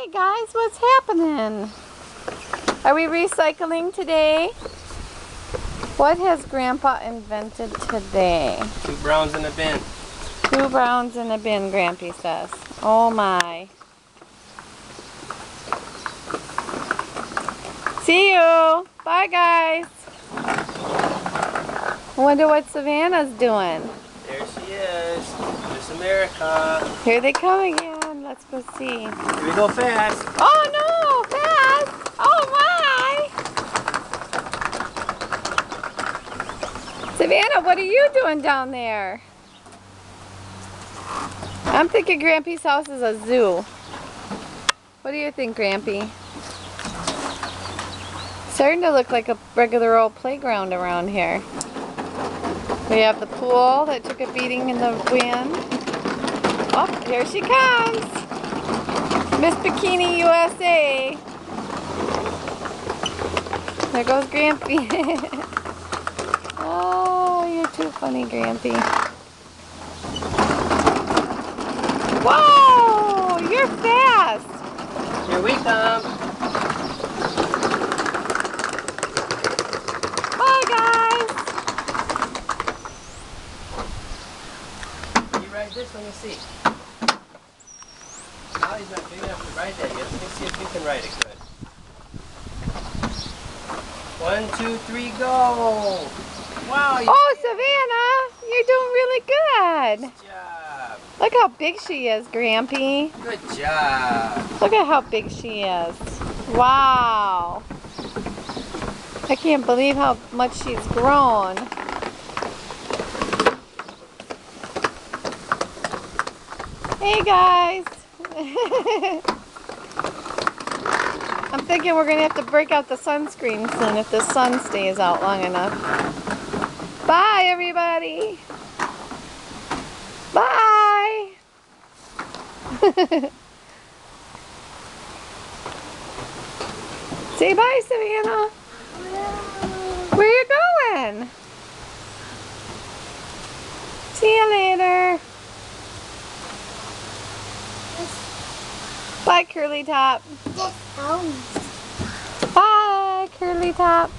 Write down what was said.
Hey guys, what's happening? Are we recycling today? What has Grandpa invented today? 2 browns in a bin. 2 browns in a bin, Grampy says. Oh my. See you. Bye guys. I wonder what Savannah's doing. There she is. Miss America. Here they come again. Let's go see. Here we go fast. Oh no, fast. Oh my. Savannah, what are you doing down there? I'm thinking Grampy's house is a zoo. What do you think, Grampy? Starting to look like a regular old playground around here. We have the pool that took a beating in the wind. Oh, here she comes. Miss Bikini USA. There goes Grampy. Oh, you're too funny, Grampy. Whoa, you're fast. Here we come. Bye, guys. You ride this one, you see. Ollie's not big enough to ride that yet. Let me see if you can ride it good. 1, 2, 3, go! Wow! Oh, Savannah, you're doing really good. Good job. Look how big she is, Grampy. Good job. Look at how big she is. Wow. I can't believe how much she's grown. Hey guys. I'm thinking we're going to have to break out the sunscreen soon if the sun stays out long enough. Bye everybody. Bye. Say bye, Savannah. Where you going? See you later. Bye, Curly Top. Bye, Curly Top.